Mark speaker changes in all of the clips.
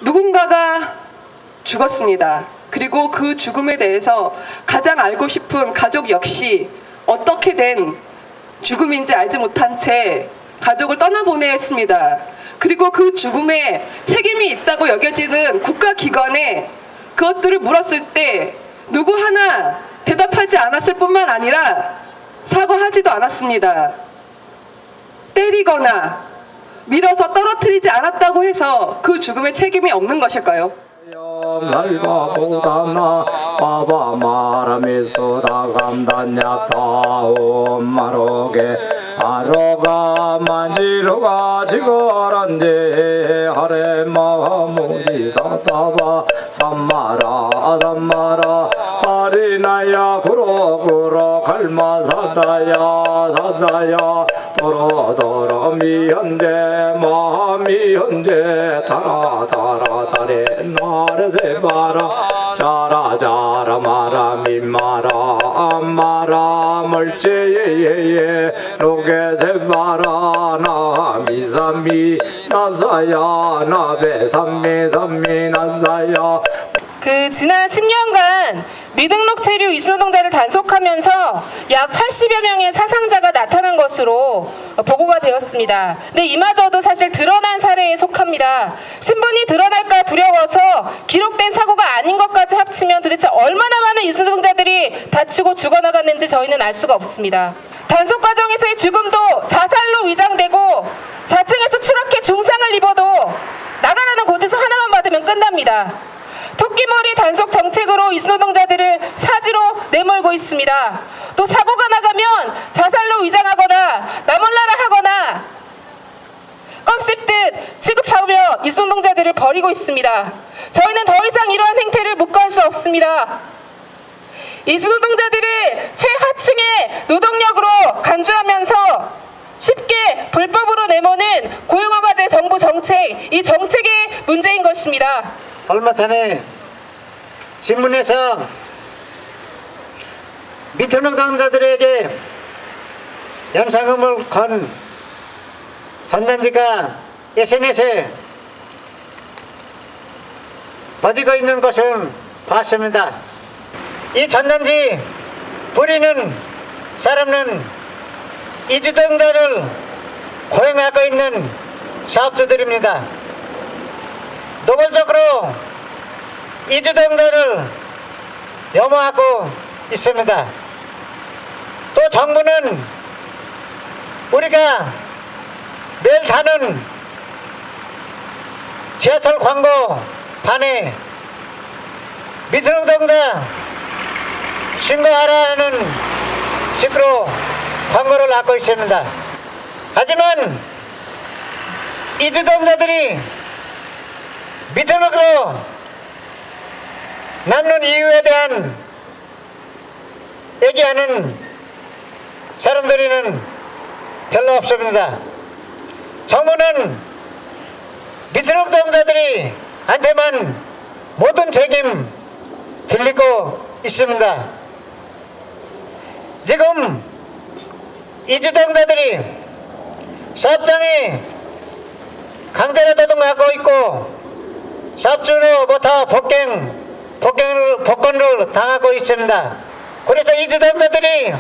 Speaker 1: 누군가가 죽었습니다. 그리고 그 죽음에 대해서 가장 알고 싶은 가족 역시 어떻게 된 죽음인지 알지 못한 채 가족을 떠나보내야 했습니다. 그리고 그 죽음에 책임이 있다고 여겨지는 국가기관에 그것들을 물었을 때 누구 하나 대답하지 않았을 뿐만 아니라 사과하지도 않았습니다. 때리거나 밀어서 떨어뜨리지 않았다고 해서 그 죽음에 책임이 없는 것일까요?
Speaker 2: 날바보다나 바바 마라미소 다감단약 다옴 마로게 아로가 만지로가 지거란제 하레마 무지 사타바 삼마라 삼마라 하리나야 구로구로 갈마 사다야 사다야 도로도로 미현제 마미현제 다라다라 다레 나르세바라 자라자라 마라 미마라 암마라 멀제예예 노게세바라 나미삼미 나사야 나베삼미 삼미 나사야.
Speaker 3: 그 지난 10년간 미등록 체류 이주노동자를 단속하면서 약 80여 명의 사상자가 나타난 것으로 보고가 되었습니다. 근데 이마저도 사실 드러난 사례에 속합니다. 신분이 드러날까 두려워서 기록된 사고가 아닌 것까지 합치면 도대체 얼마나 많은 이주노동자들이 다치고 죽어나갔는지 저희는 알 수가 없습니다. 단속 과정에서의 죽음도 자살로 위장되고 4층에서 추락해 중상을 입어도 나가라는 고지서 하나만 받으면 끝납니다. 토끼머리 단속 정책으로 이주노동자들을 사지로 내몰고 있습니다. 또 사고가 나가면 자살로 위장하거나 나몰라라 하거나 껌 씹듯 취급하며 이주노동자들을 버리고 있습니다. 저희는 더 이상 이러한 행태를 묵과할 수 없습니다. 이주노동자들을 최하층의 노동력으로 간주하면서 쉽게 불법으로 내모는 고용허가제 정부 정책, 이 정책의 문제인 것입니다.
Speaker 4: 얼마 전에 신문에서 미등록당자들에게 연상금을 건 전단지가 SNS에 퍼지고 있는 것을 봤습니다. 이 전단지 뿌리는 사람은 이주노동자를 고용하고 있는 사업주들입니다. 노골적으로 이주노동자를 혐오하고 있습니다. 또 정부는 우리가 매일 다는 지하철 광고판에 미등록동자 신고하라는 식으로 광고를 하고 있습니다. 하지만 이주노동자들이 미등록으로 남는 이유에 대한 얘기하는 사람들은 별로 없습니다. 정부는 미등록동자들이 한테만 모든 책임 들리고 있습니다. 지금 이주노동자들이 사업장에 강제로 노동하고 있고 사업주로부터 복권을 당하고 있습니다. 그래서 이주노동자들이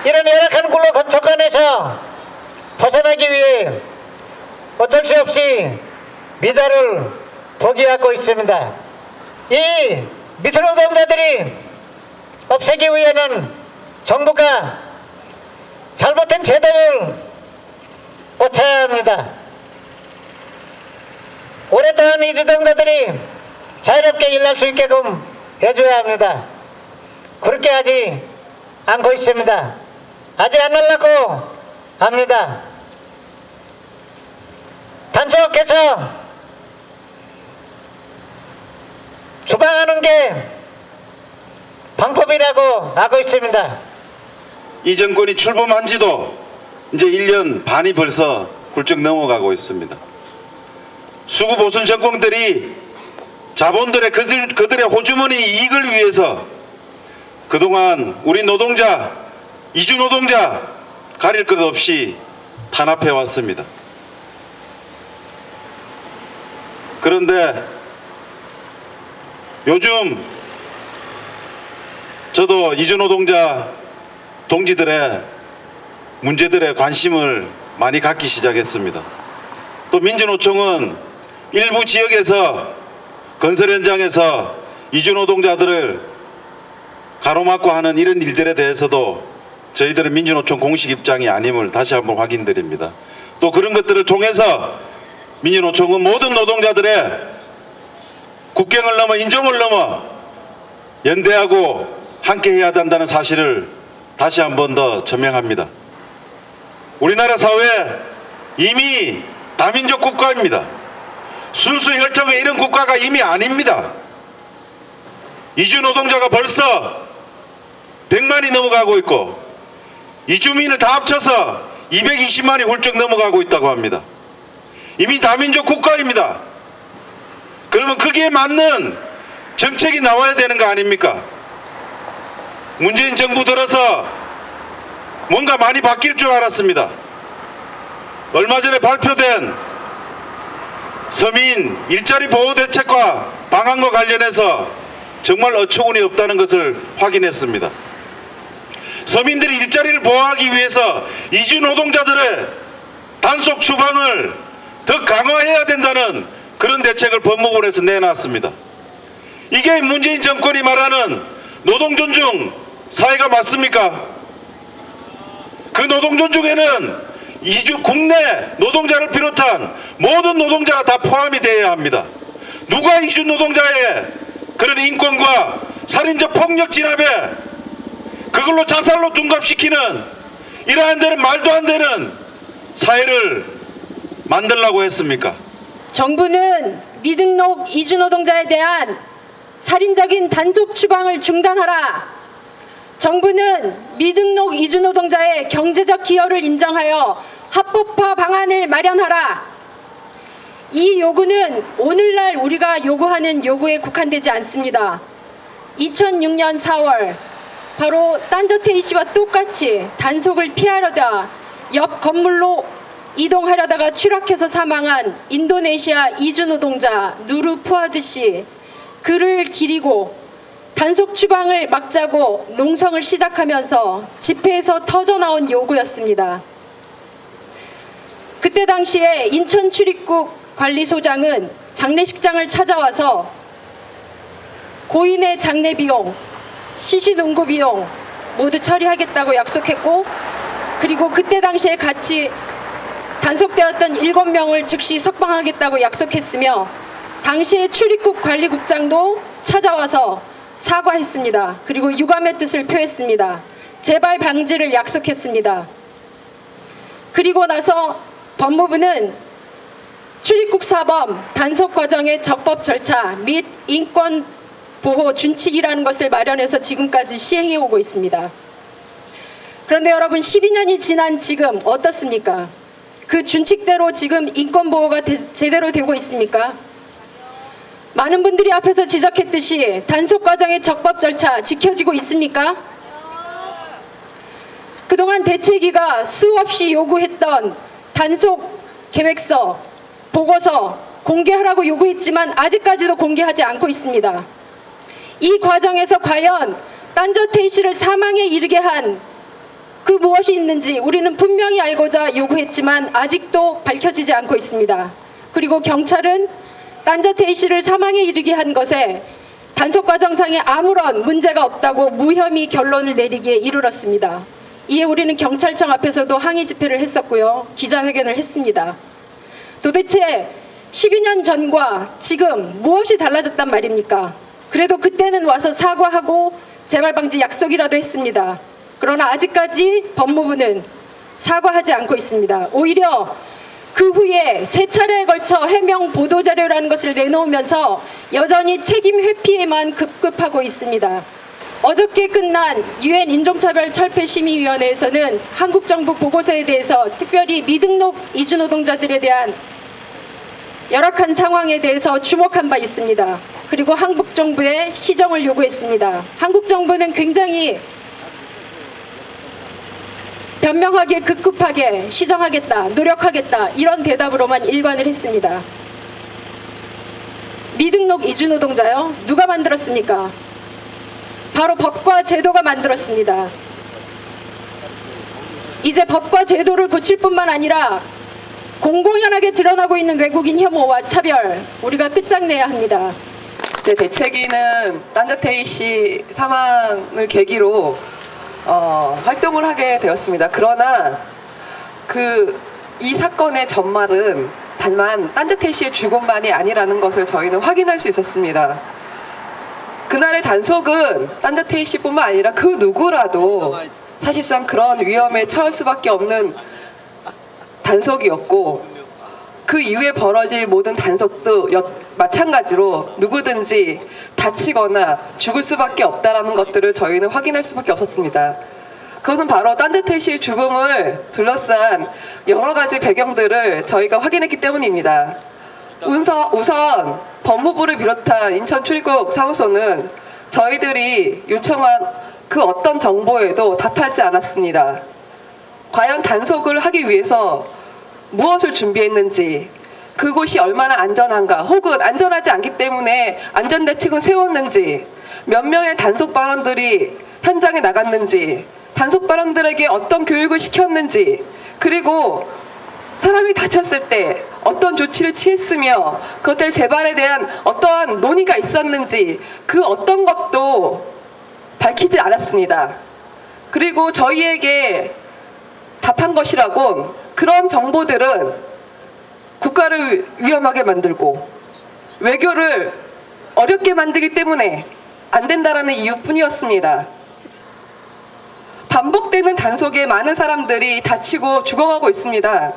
Speaker 4: 이런 열악한 굴로 건축안에서 벗어나기 위해 어쩔 수 없이 미자를 포기하고 있습니다. 이 미등록동자들이 없애기 위해는 정부가 잘못된 제도를 고쳐야 합니다. 오랫동안 이주노동자들이 자유롭게 일할 수 있게끔 해줘야 합니다. 그렇게 하지 않고 있습니다. 하지 않으려고 합니다. 단속해서 주방하는 게 방법이라고 하고 있습니다.
Speaker 5: 이 정권이 출범한 지도 이제 1년 반이 벌써 훌쩍 넘어가고 있습니다. 수구보수 정권들이 자본들의 그들의 호주머니 이익을 위해서 그동안 우리 노동자, 이주노동자 가릴 것 없이 탄압해 왔습니다. 그런데 요즘 저도 이주노동자 동지들의 문제들에 관심을 많이 갖기 시작했습니다. 또 민주노총은 일부 지역에서 건설 현장에서 이주노동자들을 가로막고 하는 이런 일들에 대해서도 저희들은 민주노총 공식 입장이 아님을 다시 한번 확인드립니다. 또 그런 것들을 통해서 민주노총은 모든 노동자들의 국경을 넘어 인종을 넘어 연대하고 함께 해야 한다는 사실을 다시 한번 더 전명합니다. 우리나라 사회 이미 다민족 국가입니다. 순수 혈통의 이런 국가가 이미 아닙니다. 이주 노동자가 벌써 100만이 넘어가고 있고 이주민을 다 합쳐서 220만이 훌쩍 넘어가고 있다고 합니다. 이미 다민족 국가입니다. 그러면 거기에 맞는 정책이 나와야 되는 거 아닙니까? 문재인 정부 들어서 뭔가 많이 바뀔 줄 알았습니다. 얼마 전에 발표된 서민 일자리 보호 대책과 방안과 관련해서 정말 어처구니 없다는 것을 확인했습니다. 서민들이 일자리를 보호하기 위해서 이주 노동자들의 단속 추방을 더 강화해야 된다는 그런 대책을 법무부에서 내놨습니다. 이게 문재인 정권이 말하는 노동 존중 사회가 맞습니까? 그 노동 존중에는 국내 노동자를 비롯한 모든 노동자가 다 포함이 되어야 합니다. 누가 이주 노동자의 그런 인권과 살인적 폭력 진압에 그걸로 자살로 둔갑시키는 이러한 데는 말도 안 되는 사회를 만들라고 했습니까?
Speaker 6: 정부는 미등록 이주 노동자에 대한 살인적인 단속 추방을 중단하라. 정부는 미등록 이주 노동자의 경제적 기여를 인정하여 합법화 방안을 마련하라. 이 요구는 오늘날 우리가 요구하는 요구에 국한되지 않습니다. 2006년 4월 바로 딴저테이 씨와 똑같이 단속을 피하려다 옆 건물로 이동하려다가 추락해서 사망한 인도네시아 이주 노동자 누르 푸아드 씨, 그를 기리고 단속 추방을 막자고 농성을 시작하면서 집회에서 터져나온 요구였습니다. 그때 당시에 인천 출입국 관리소장은 장례식장을 찾아와서 고인의 장례 비용, 시신 운구 비용 모두 처리하겠다고 약속했고, 그리고 그때 당시에 같이 단속되었던 7명을 즉시 석방하겠다고 약속했으며, 당시에 출입국 관리국장도 찾아와서 사과했습니다. 그리고 유감의 뜻을 표했습니다. 재발 방지를 약속했습니다. 그리고 나서 법무부는 출입국 사범 단속 과정의 적법 절차 및 인권 보호 준칙이라는 것을 마련해서 지금까지 시행해 오고 있습니다. 그런데 여러분, 12년이 지난 지금 어떻습니까? 그 준칙대로 지금 인권 보호가 제대로 되고 있습니까? 많은 분들이 앞에서 지적했듯이 단속 과정의 적법 절차 지켜지고 있습니까? 그동안 대책위가 수없이 요구했던 단속 계획서, 보고서 공개하라고 요구했지만 아직까지도 공개하지 않고 있습니다. 이 과정에서 과연 딴저테이 씨를 사망에 이르게 한 그 무엇이 있는지 우리는 분명히 알고자 요구했지만 아직도 밝혀지지 않고 있습니다. 그리고 경찰은 딴저테이 씨를 사망에 이르게 한 것에 단속 과정상에 아무런 문제가 없다고 무혐의 결론을 내리기에 이르렀습니다. 이에 우리는 경찰청 앞에서도 항의 집회를 했었고요. 기자회견을 했습니다. 도대체 12년 전과 지금 무엇이 달라졌단 말입니까? 그래도 그때는 와서 사과하고 재발방지 약속이라도 했습니다. 그러나 아직까지 법무부는 사과하지 않고 있습니다. 오히려 그 후에 세 차례에 걸쳐 해명 보도자료라는 것을 내놓으면서 여전히 책임 회피에만 급급하고 있습니다. 어저께 끝난 UN 인종차별철폐심의위원회에서는 한국 정부 보고서에 대해서 특별히 미등록 이주 노동자들에 대한 열악한 상황에 대해서 주목한 바 있습니다. 그리고 한국 정부에 시정을 요구했습니다. 한국 정부는 굉장히 변명하게 급급하게 시정하겠다, 노력하겠다 이런 대답으로만 일관을 했습니다. 미등록 이주노동자요? 누가 만들었습니까? 바로 법과 제도가 만들었습니다. 이제 법과 제도를 고칠 뿐만 아니라 공공연하게 드러나고 있는 외국인 혐오와 차별, 우리가 끝장내야 합니다.
Speaker 1: 네, 대책위는 딴저테이 씨 사망을 계기로 활동을 하게 되었습니다. 그러나 이 사건의 전말은 다만 딴저테이 씨의 죽음만이 아니라는 것을 저희는 확인할 수 있었습니다. 그날의 단속은 딴저테이 씨뿐만 아니라 그 누구라도 사실상 그런 위험에 처할 수밖에 없는 단속이었고, 그 이후에 벌어질 모든 단속도 마찬가지로 누구든지 다치거나 죽을 수밖에 없다는 것들을 저희는 확인할 수밖에 없었습니다. 그것은 바로 딴저테이 씨의 죽음을 둘러싼 여러 가지 배경들을 저희가 확인했기 때문입니다. 우선 법무부를 비롯한 인천출입국 사무소는 저희들이 요청한 그 어떤 정보에도 답하지 않았습니다. 과연 단속을 하기 위해서 무엇을 준비했는지, 그곳이 얼마나 안전한가, 혹은 안전하지 않기 때문에 안전대책은 세웠는지, 몇 명의 단속 발원들이 현장에 나갔는지, 단속 발원들에게 어떤 교육을 시켰는지, 그리고 사람이 다쳤을 때 어떤 조치를 취했으며 그것들 재발에 대한 어떠한 논의가 있었는지, 그 어떤 것도 밝히지 않았습니다. 그리고 저희에게 답한 것이라곤 그런 정보들은 국가를 위험하게 만들고 외교를 어렵게 만들기 때문에 안 된다라는 이유뿐이었습니다. 반복되는 단속에 많은 사람들이 다치고 죽어가고 있습니다.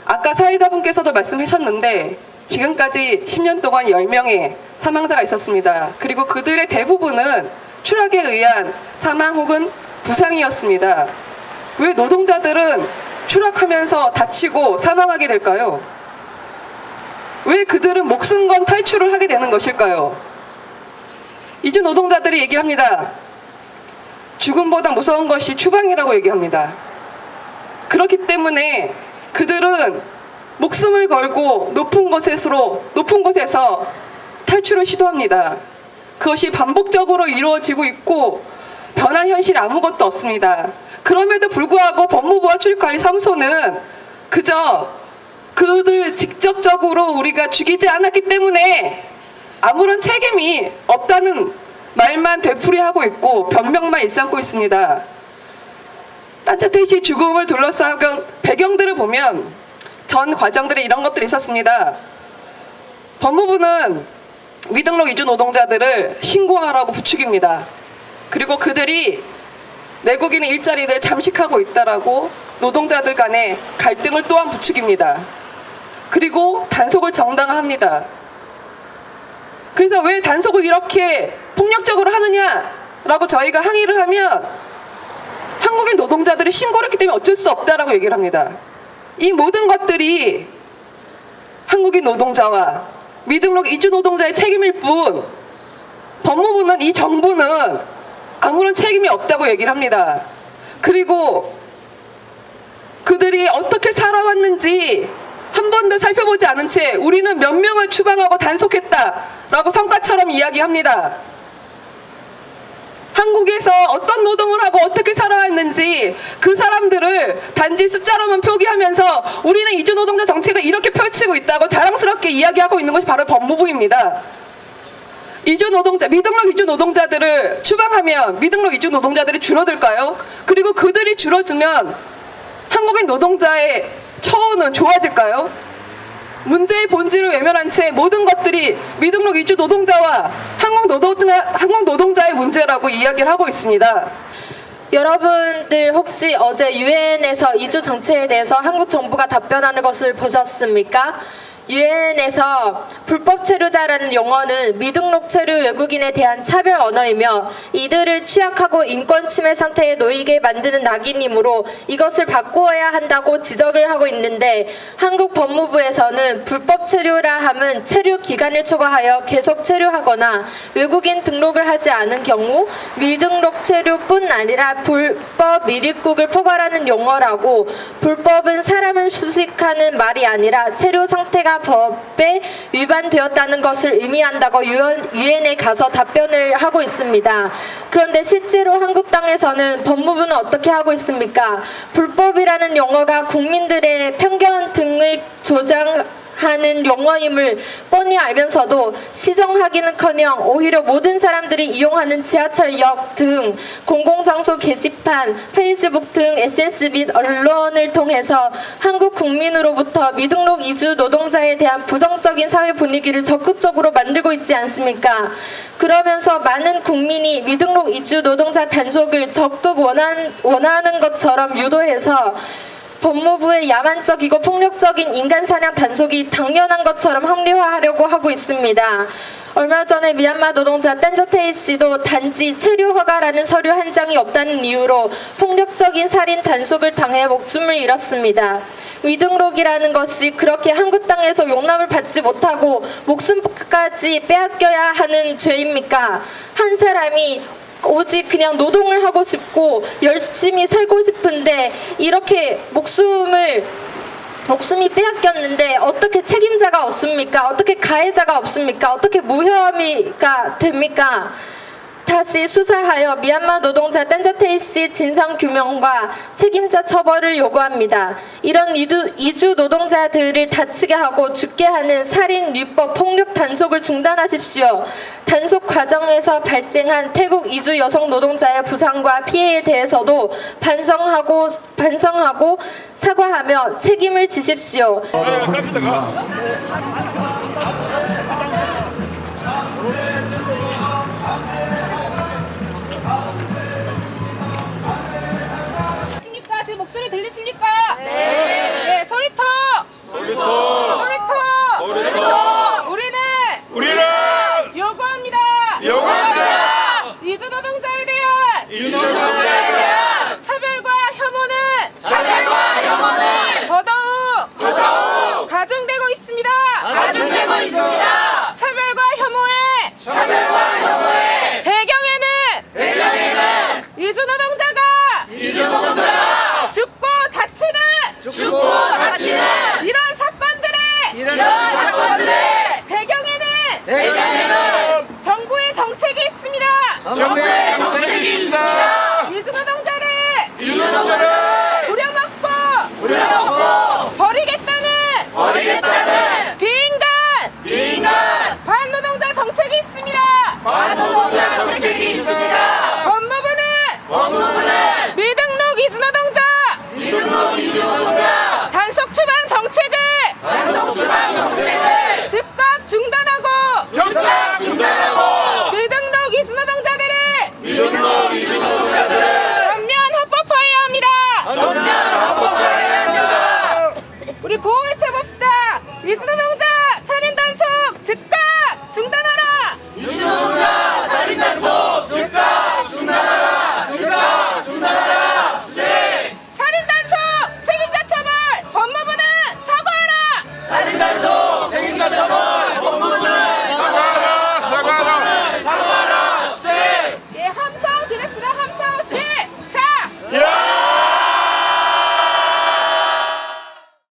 Speaker 1: 아까 사회자분께서도 말씀하셨는데 지금까지 10년 동안 10명의 사망자가 있었습니다. 그리고 그들의 대부분은 추락에 의한 사망 혹은 부상이었습니다. 왜 노동자들은 추락하면서 다치고 사망하게 될까요? 왜 그들은 목숨 건 탈출을 하게 되는 것일까요? 이주 노동자들이 얘기를 합니다. 죽음보다 무서운 것이 추방이라고 얘기합니다. 그렇기 때문에 그들은 목숨을 걸고 높은 곳에서 탈출을 시도합니다. 그것이 반복적으로 이루어지고 있고 변한 현실이 아무것도 없습니다. 그럼에도 불구하고 법무부와 출입관리사무소는 그저 그들 직접적으로 우리가 죽이지 않았기 때문에 아무런 책임이 없다는 말만 되풀이하고 있고 변명만 일삼고 있습니다. 딴저테이 씨 죽음을 둘러싼 배경들을 보면 전 과정들에 이런 것들이 있었습니다. 법무부는 미등록 이주 노동자들을 신고하라고 부추깁니다. 그리고 그들이 내국인의 일자리를 잠식하고 있다라고 노동자들 간의 갈등을 또한 부추깁니다. 그리고 단속을 정당화합니다. 그래서 왜 단속을 이렇게 폭력적으로 하느냐라고 저희가 항의를 하면 한국인 노동자들이 신고를 했기 때문에 어쩔 수 없다라고 얘기를 합니다. 이 모든 것들이 한국인 노동자와 미등록 이주 노동자의 책임일 뿐 법무부는, 이 정부는 아무런 책임이 없다고 얘기를 합니다. 그리고 그들이 어떻게 살아왔는지 한 번도 살펴보지 않은 채 우리는 몇 명을 추방하고 단속했다라고 성과처럼 이야기합니다. 한국에서 어떤 노동을 하고 어떻게 살아왔는지 그 사람들을 단지 숫자로만 표기하면서 우리는 이주 노동자 정책을 이렇게 펼치고 있다고 자랑스럽게 이야기하고 있는 것이 바로 법무부입니다. 미등록 이주 노동자들을 추방하면 미등록 이주 노동자들이 줄어들까요? 그리고 그들이 줄어들면 한국인 노동자의 처우는 좋아질까요? 문제의 본질을 외면한 채 모든 것들이 미등록 이주 노동자와 한국 노동자의 문제라고 이야기를 하고 있습니다.
Speaker 7: 여러분들 혹시 어제 유엔에서 이주 정책에 대해서 한국 정부가 답변하는 것을 보셨습니까? 유엔에서 불법 체류자라는 용어는 미등록 체류 외국인에 대한 차별 언어이며 이들을 취약하고 인권 침해 상태에 놓이게 만드는 낙인이므로 이것을 바꾸어야 한다고 지적을 하고 있는데, 한국 법무부에서는 불법 체류라 함은 체류 기간을 초과하여 계속 체류하거나 외국인 등록을 하지 않은 경우 미등록 체류뿐 아니라 불법 밀입국을 포괄하는 용어라고, 불법은 사람을 수식하는 말이 아니라 체류 상태가 노동자법에 위반되었다는 것을 의미한다고 유엔에 가서 답변을 하고 있습니다. 그런데 실제로 한국 땅에서는 법무부는 어떻게 하고 있습니까? 불법이라는 용어가 국민들의 편견 등을 조장하는 용어임을 뻔히 알면서도 시정하기는커녕 오히려 모든 사람들이 이용하는 지하철역 등 공공장소 게시판, 페이스북 등 SNS 및 언론을 통해서 한국 국민으로부터 미등록 이주 노동자에 대한 부정적인 사회 분위기를 적극적으로 만들고 있지 않습니까? 그러면서 많은 국민이 미등록 이주 노동자 단속을 적극 원하는 것처럼 유도해서 법무부의 야만적이고 폭력적인 인간사냥 단속이 당연한 것처럼 합리화하려고 하고 있습니다. 얼마 전에 미얀마 노동자 댄저테이 씨도 단지 체류 허가라는 서류 한 장이 없다는 이유로 폭력적인 살인 단속을 당해 목숨을 잃었습니다. 미등록이라는 것이 그렇게 한국 땅에서 용납을 받지 못하고 목숨까지 빼앗겨야 하는 죄입니까? 한 사람이 오직 그냥 노동을 하고 싶고 열심히 살고 싶은데 이렇게 목숨이 빼앗겼는데 어떻게 책임자가 없습니까? 어떻게 가해자가 없습니까? 어떻게 무혐의가 됩니까? 다시 수사하여 미얀마 노동자 댄저테이 씨 진상규명과 책임자 처벌을 요구합니다. 이런 이주 노동자들을 다치게 하고 죽게 하는 살인, 유법, 폭력 단속을 중단하십시오. 단속 과정에서 발생한 태국 이주 여성 노동자의 부상과 피해에 대해서도 반성하고 사과하며 책임을 지십시오.
Speaker 3: 지금 목소리 들리십니까? 네. 소리터! 우리는 요구합니다. 이주 노동자에 대한 차별과 혐오는 더더욱 가중되고 있습니다.